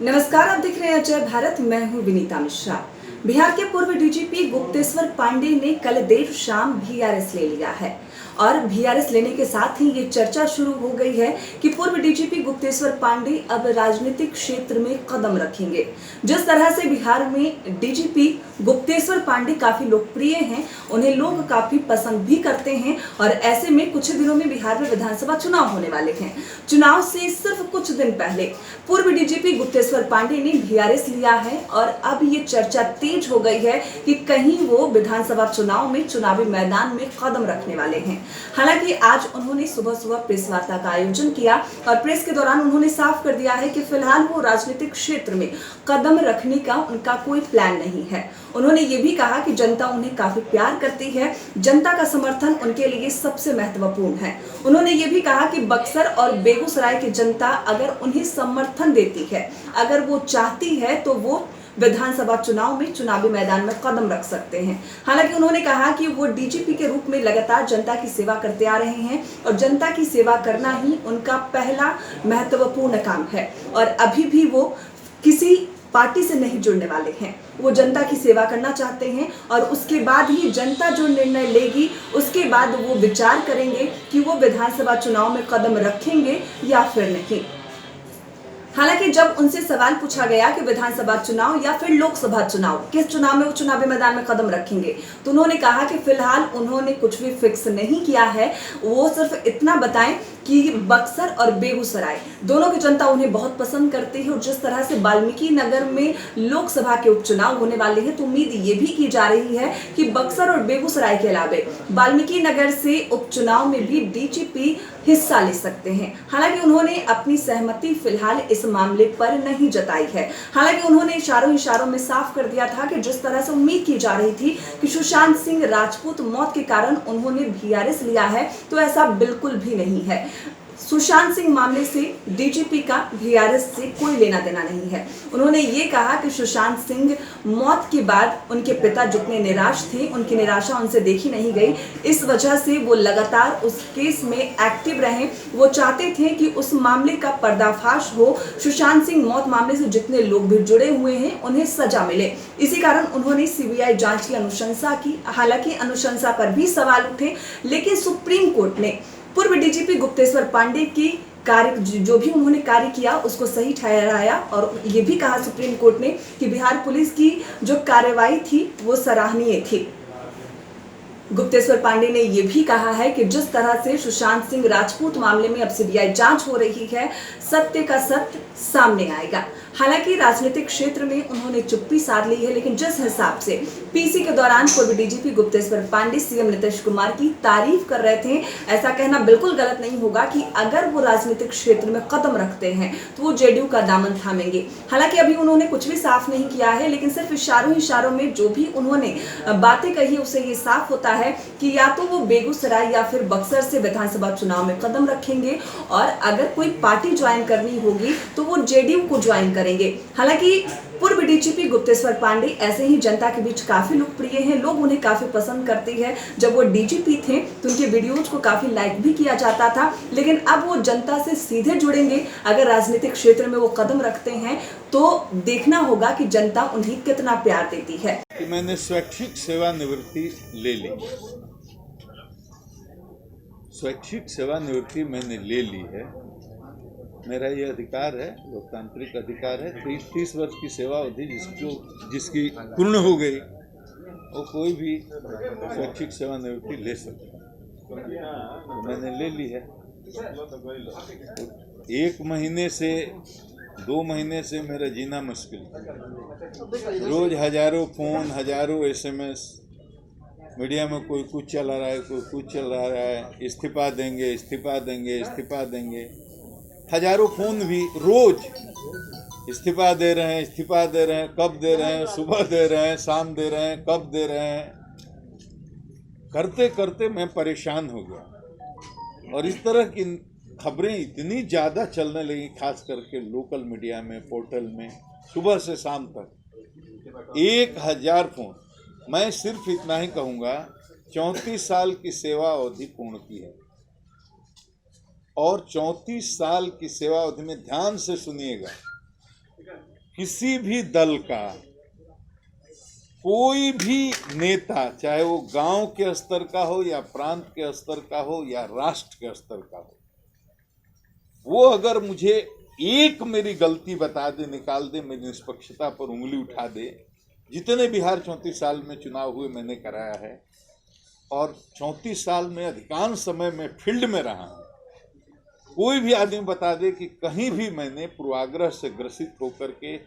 नमस्कार, आप देख रहे हैं अजय भारत। मैं हूं विनीता मिश्रा। बिहार के पूर्व डीजीपी गुप्तेश्वर पांडे ने कल देर शाम वीआरएस ले लिया है और वीआरएस लेने के साथ ही ये चर्चा शुरू हो गई है कि पूर्व डीजीपी गुप्तेश्वर पांडे अब राजनीतिक क्षेत्र में कदम रखेंगे। जिस तरह से बिहार में डीजीपी गुप्तेश्वर पांडे काफी लोकप्रिय हैं, उन्हें लोग काफी पसंद भी करते हैं और ऐसे में कुछ दिनों में बिहार में विधानसभा चुनाव होने वाले हैं। चुनाव से सिर्फ कुछ दिन पहले पूर्व डीजीपी गुप्तेश्वर पांडे ने वीआरएस लिया है और अब ये चर्चा तेज हो गई है कि कहीं वो विधानसभा चुनाव में चुनावी मैदान में कदम रखने वाले हैं। हालांकि आज उन्होंने सुबह सुबह प्रेस वार्ता का आयोजन किया और प्रेस के दौरान उन्होंने साफ कर दिया है कि फिलहाल वो राजनीतिक क्षेत्र में कदम रखने का उनका कोई प्लान नहीं है। उन्होंने ये भी कहा कि जनता उन्हें काफी प्यार करती है, जनता का समर्थन उनके लिए सबसे महत्वपूर्ण है। उन्होंने ये भी कहा कि बक्सर और बेगूसराय की जनता अगर उन्हें समर्थन देती है, अगर वो चाहती है तो वो विधानसभा चुनाव में चुनावी मैदान में कदम रख सकते हैं। हालांकि उन्होंने कहा कि वो डीजीपी के रूप में लगातार जनता की सेवा करते आ रहे हैं और जनता की सेवा करना ही उनका पहला महत्वपूर्ण काम है और अभी भी वो किसी पार्टी से नहीं जुड़ने वाले हैं। वो जनता की सेवा करना चाहते हैं और उसके बाद ही जनता जो निर्णय लेगी उसके बाद वो विचार करेंगे कि वो विधानसभा चुनाव में कदम रखेंगे या फिर नहीं। हालांकि जब उनसे सवाल पूछा गया कि विधानसभा चुनाव या फिर लोकसभा चुनाव, किस चुनाव में वो चुनावी मैदान में कदम रखेंगे, तो उन्होंने कहा कि फिलहाल उन्होंने कुछ भी फिक्स नहीं किया है। वो सिर्फ इतना बताएं कि बक्सर और बेगूसराय दोनों की जनता उन्हें बहुत पसंद करती है और जिस तरह से वाल्मीकि नगर में लोकसभा के उपचुनाव होने वाले हैं तो उम्मीद ये भी की जा रही है कि बक्सर और बेगूसराय के अलावे वाल्मीकि नगर से उपचुनाव में भी डीजीपी हिस्सा ले सकते हैं। हालांकि उन्होंने अपनी सहमति फिलहाल इस मामले पर नहीं जताई है। हालांकि उन्होंने इशारों में साफ कर दिया था कि जिस तरह से उम्मीद की जा रही थी कि सुशांत सिंह राजपूत मौत के कारण उन्होंने वीआरएस लिया है, तो ऐसा बिल्कुल भी नहीं है। सुशांत सिंह मामले से डीजीपी का वीआरएस से कोई लेना देना नहीं है। उन्होंने ये कहा कि सुशांत सिंह मौत के बाद उनके पिता जितने निराश थे, उनकी निराशा उनसे देखी नहीं गई। इस वजह से वो लगातार उस केस में एक्टिव रहे। वो चाहते थे कि उस मामले का पर्दाफाश हो, सुशांत सिंह मौत मामले से जितने लोग भी जुड़े हुए हैं उन्हें सजा मिले। इसी कारण उन्होंने सीबीआई जांच की अनुशंसा की। हालांकि अनुशंसा पर भी सवाल उठे, लेकिन सुप्रीम कोर्ट ने पूर्व डीजीपी गुप्तेश्वर पांडे की कार्य जो भी उन्होंने कार्य किया उसको सही ठहराया और ये भी कहा सुप्रीम कोर्ट ने कि बिहार पुलिस की जो कार्रवाई थी वो सराहनीय थी। गुप्तेश्वर पांडे ने यह भी कहा है कि जिस तरह से सुशांत सिंह राजपूत मामले में अब सीबीआई जांच हो रही है, सत्य का सत्य सामने आएगा। हालांकि राजनीतिक क्षेत्र में उन्होंने चुप्पी साध ली है, लेकिन जिस हिसाब से पीसी के दौरान पूर्व डीजीपी गुप्तेश्वर पांडे सीएम नीतीश कुमार की तारीफ कर रहे थे, ऐसा कहना बिल्कुल गलत नहीं होगा कि अगर वो राजनीतिक क्षेत्र में कदम रखते हैं तो वो जेडीयू का दामन थामेंगे। हालांकि अभी उन्होंने कुछ भी साफ नहीं किया है, लेकिन सिर्फ इशारों में जो भी उन्होंने बातें कही उससे ये साफ होता है कि या तो वो बेगूसराय या फिर बक्सर से विधानसभा चुनाव में कदम रखेंगे और अगर कोई पार्टी ज्वाइन करनी होगी तो वो जेडीयू को ज्वाइन करेंगे। हालांकि पूर्व डीजीपी गुप्तेश्वर पांडे ऐसे ही जनता के बीच काफी लोकप्रिय हैं, लोग उन्हें काफी पसंद करते हैं। जब वो डीजीपी थे तो उनके वीडियोज को काफी लाइक भी किया जाता था, लेकिन अब वो जनता से सीधे जुड़ेंगे। अगर राजनीतिक क्षेत्र में वो कदम रखते हैं तो देखना होगा कि जनता उन्हें कितना प्यार देती है। कि मैंने स्वैच्छिक सेवानिवृत्ति ले ली। स्वैच्छिक सेवानिवृत्ति मैंने ले ली है। मेरा ये अधिकार है, लोकतांत्रिक अधिकार है। 30 वर्ष की सेवा अवधि जिसकी पूर्ण हो गई वो कोई भी स्वैच्छिक सेवानिवृत्ति ले सकता है। तो मैंने ले ली है। तो 1 महीने से 2 महीने से मेरा जीना मुश्किल है। रोज हजारों फोन, हजारों एसएमएस, मीडिया में कोई कुछ चला रहा है, कोई कुछ चल रहा है, इस्तीफा देंगे, इस्तीफा देंगे, इस्तीफा देंगे। हजारों फोन भी रोज इस्तीफा दे रहे हैं, इस्तीफा दे रहे हैं, कब दे रहे हैं, सुबह दे रहे हैं, शाम दे रहे हैं, कब दे रहे हैं। करते करते मैं परेशान हो गया और इस तरह की खबरें इतनी ज़्यादा चलने लगी, खास करके लोकल मीडिया में, पोर्टल में, सुबह से शाम तक 1000 फोन। मैं सिर्फ इतना ही कहूँगा, 34 साल की सेवा अवधि पूर्ण की है और 34 साल की सेवा अवधि में ध्यान से सुनिएगा, किसी भी दल का कोई भी नेता, चाहे वो गांव के स्तर का हो या प्रांत के स्तर का हो या राष्ट्र के स्तर का हो, वो अगर मुझे एक मेरी गलती बता दे, निकाल दे, मेरी निष्पक्षता पर उंगली उठा दे, जितने बिहार 34 साल में चुनाव हुए मैंने कराया है और 34 साल में अधिकांश समय में फील्ड में रहा हूं, कोई भी आदमी बता दे कि कहीं भी मैंने पूर्वाग्रह से ग्रसित होकर के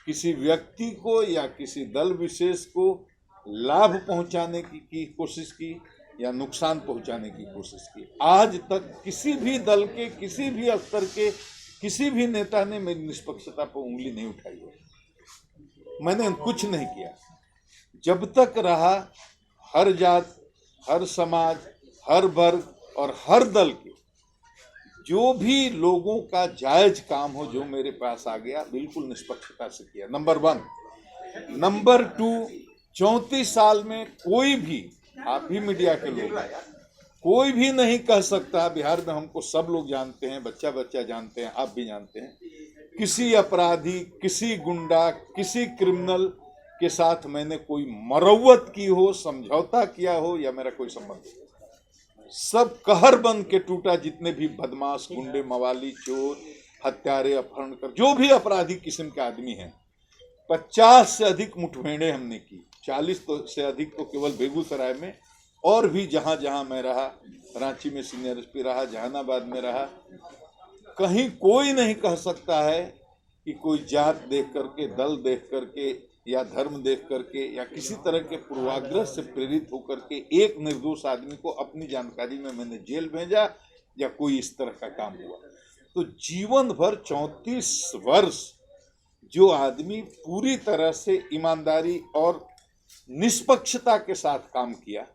किसी व्यक्ति को या किसी दल विशेष को लाभ पहुंचाने की कोशिश की या नुकसान पहुंचाने की कोशिश की, आज तक किसी भी दल के किसी भी स्तर के किसी भी नेता ने मेरी निष्पक्षता पर उंगली नहीं उठाई है। मैंने कुछ नहीं किया। जब तक रहा, हर जात, हर समाज, हर वर्ग और हर दल के जो भी लोगों का जायज काम हो, जो मेरे पास आ गया, बिल्कुल निष्पक्षता से किया। नंबर 1। नंबर 2, 34 साल में कोई भी, आप भी मीडिया के लोग, कोई भी नहीं कह सकता, बिहार में हमको सब लोग जानते हैं, बच्चा बच्चा जानते हैं, आप भी जानते हैं, किसी अपराधी, किसी गुंडा, किसी क्रिमिनल के साथ मैंने कोई मरौवत की हो, समझौता किया हो या मेरा कोई संबंध हो। सब कहर बन के टूटा। जितने भी बदमाश, गुंडे, मवाली, चोर, हत्यारे, अपहरणकर, जो भी अपराधी किस्म के आदमी हैं, 50 से अधिक मुठभेड़े हमने की, 40 से अधिक तो केवल बेगूसराय में, और भी जहां जहां मैं रहा, रांची में सीनियर एसपी रहा, जहानाबाद में रहा, कहीं कोई नहीं कह सकता है कि कोई जात देख करके, दल देख करके या धर्म देख करके या किसी तरह के पूर्वाग्रह से प्रेरित होकर के एक निर्दोष आदमी को अपनी जानकारी में मैंने जेल भेजा या कोई इस तरह का काम हुआ। तो जीवन भर 34 वर्ष जो आदमी पूरी तरह से ईमानदारी और निष्पक्षता के साथ काम किया,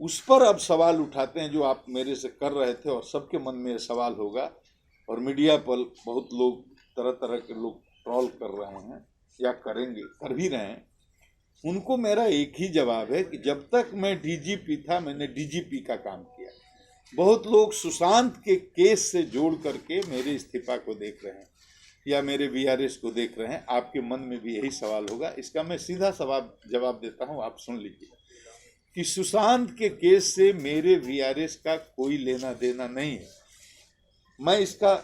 उस पर अब सवाल उठाते हैं, जो आप मेरे से कर रहे थे, और सबके मन में यह सवाल होगा, और मीडिया पर बहुत लोग, तरह तरह के लोग ट्रोल कर रहे हैं या करेंगे, कर भी रहे हैं। उनको मेरा एक ही जवाब है कि जब तक मैं डीजीपी था, मैंने डीजीपी का काम किया। बहुत लोग सुशांत के केस से जोड़ करके मेरे इस्तीफा को देख रहे हैं या मेरे वीआरएस को देख रहे हैं। आपके मन में भी यही सवाल होगा। इसका मैं सीधा जवाब देता हूं, आप सुन लीजिए कि सुशांत के केस से मेरे वीआरएस का कोई लेना देना नहीं है। मैं इसका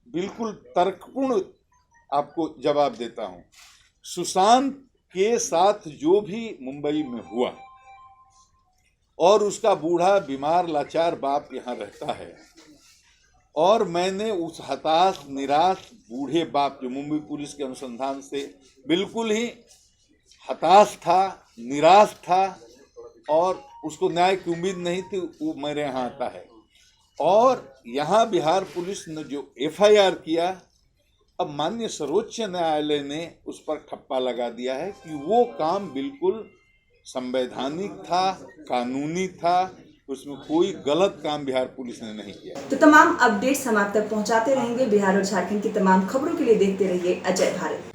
बिल्कुल तर्कपूर्ण आपको जवाब देता हूं। सुशांत के साथ जो भी मुंबई में हुआ, और उसका बूढ़ा बीमार लाचार बाप यहाँ रहता है, और मैंने उस हताश निराश बूढ़े बाप, जो मुंबई पुलिस के अनुसंधान से बिल्कुल ही हताश था, निराश था और उसको न्याय की उम्मीद नहीं थी, वो मेरे यहाँ आता है। और यहाँ बिहार पुलिस ने जो एफआईआर किया, अब माननीय सर्वोच्च न्यायालय ने उस पर ठप्पा लगा दिया है कि वो काम बिल्कुल संवैधानिक था, कानूनी था, उसमें कोई गलत काम बिहार पुलिस ने नहीं किया। तो तमाम अपडेट्स हम आप तक पहुंचाते रहेंगे। बिहार और झारखंड की तमाम खबरों के लिए देखते रहिए अजय भारत।